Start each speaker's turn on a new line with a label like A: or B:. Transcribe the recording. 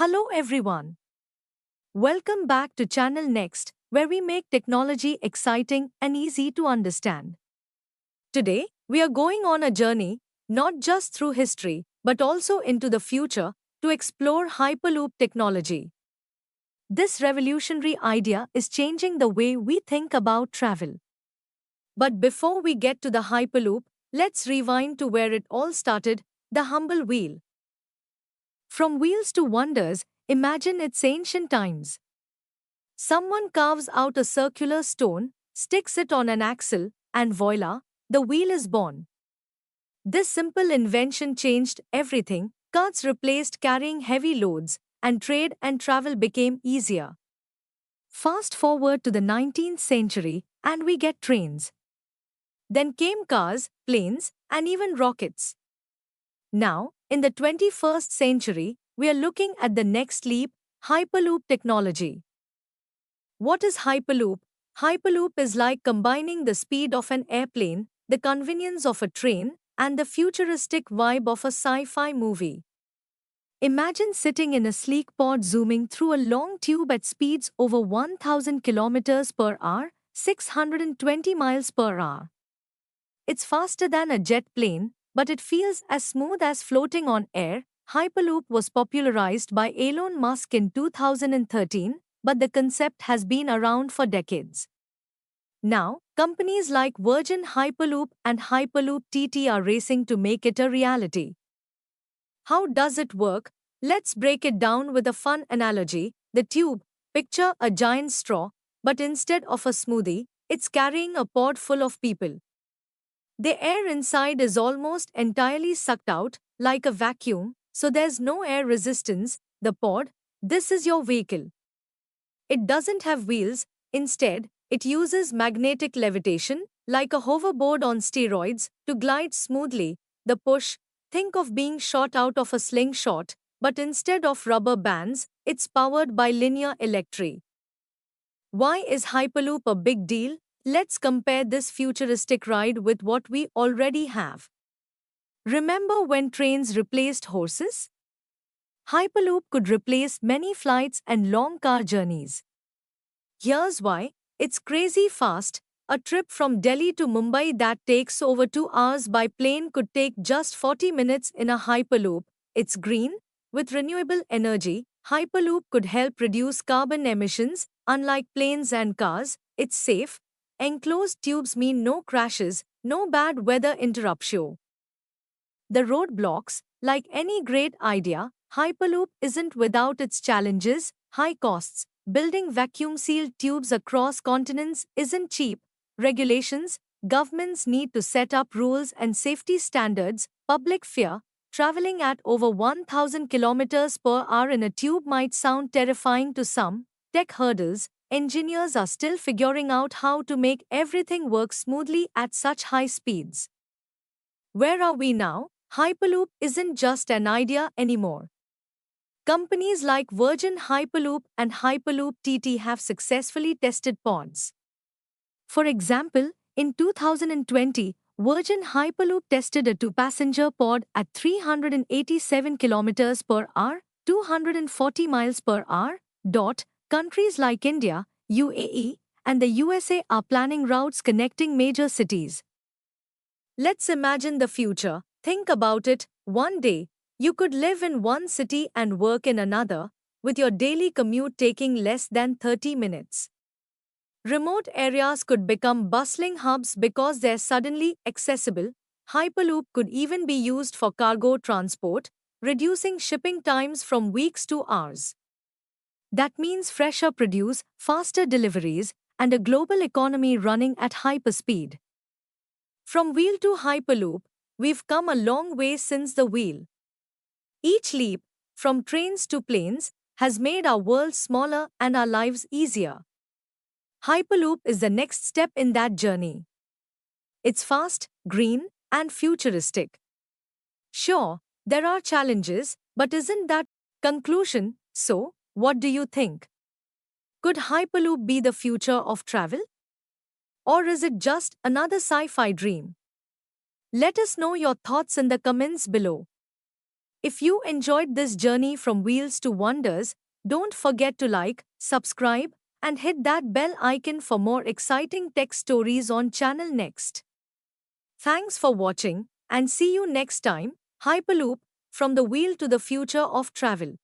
A: Hello everyone. Welcome back to Channel Next, where we make technology exciting and easy to understand. Today, we are going on a journey, not just through history, but also into the future, to explore Hyperloop technology. This revolutionary idea is changing the way we think about travel. But before we get to the Hyperloop, let's rewind to where it all started, the humble wheel. From wheels to wonders, imagine its ancient times. Someone carves out a circular stone, sticks it on an axle, and voila, the wheel is born. This simple invention changed everything. Carts replaced carrying heavy loads, and trade and travel became easier. Fast forward to the 19th century, and we get trains. Then came cars, planes, and even rockets. Now, in the 21st century, we are looking at the next leap, Hyperloop technology. What is Hyperloop? Hyperloop is like combining the speed of an airplane, the convenience of a train, and the futuristic vibe of a sci-fi movie. Imagine sitting in a sleek pod zooming through a long tube at speeds over 1000 kilometers per hour, 620 miles per hour. It's faster than a jet plane, but it feels as smooth as floating on air. Hyperloop was popularized by Elon Musk in 2013, but the concept has been around for decades. Now, companies like Virgin Hyperloop and Hyperloop TT are racing to make it a reality. How does it work? Let's break it down with a fun analogy. The tube, picture a giant straw, but instead of a smoothie, it's carrying a pod full of people. The air inside is almost entirely sucked out, like a vacuum, so there's no air resistance. The pod, this is your vehicle. It doesn't have wheels, instead, it uses magnetic levitation, like a hoverboard on steroids, to glide smoothly. The push, think of being shot out of a slingshot, but instead of rubber bands, it's powered by linear electricity. Why is Hyperloop a big deal? Let's compare this futuristic ride with what we already have. Remember when trains replaced horses? Hyperloop could replace many flights and long car journeys. Here's why. It's crazy fast. A trip from Delhi to Mumbai that takes over 2 hours by plane could take just 40 minutes in a Hyperloop. It's green. With renewable energy, Hyperloop could help reduce carbon emissions. Unlike planes and cars, it's safe. Enclosed tubes mean no crashes, no bad weather interruption. The roadblocks, like any great idea, Hyperloop isn't without its challenges. High costs. Building vacuum-sealed tubes across continents isn't cheap. Regulations, governments need to set up rules and safety standards. Public fear, traveling at over 1000 kilometers per hour in a tube might sound terrifying to some. Tech hurdles, engineers are still figuring out how to make everything work smoothly at such high speeds. Where are we now? Hyperloop isn't just an idea anymore. Companies like Virgin Hyperloop and Hyperloop TT have successfully tested pods. For example, in 2020, Virgin Hyperloop tested a two-passenger pod at 387 kilometers per hour, 240 miles per hour. Countries like India, UAE, and the USA are planning routes connecting major cities. Let's imagine the future. Think about it. One day, you could live in one city and work in another, with your daily commute taking less than 30 minutes. Remote areas could become bustling hubs because they're suddenly accessible. Hyperloop could even be used for cargo transport, reducing shipping times from weeks to hours. That means fresher produce, faster deliveries, and a global economy running at hyperspeed. From wheel to Hyperloop, we've come a long way since the wheel. Each leap, from trains to planes, has made our world smaller and our lives easier. Hyperloop is the next step in that journey. It's fast, green, and futuristic. Sure, there are challenges, but isn't that conclusion? So, what do you think? Could Hyperloop be the future of travel? Or is it just another sci-fi dream? Let us know your thoughts in the comments below. If you enjoyed this journey from wheels to wonders, don't forget to like, subscribe, and hit that bell icon for more exciting tech stories on Channel Next. Thanks for watching and see you next time. Hyperloop, from the wheel to the future of travel.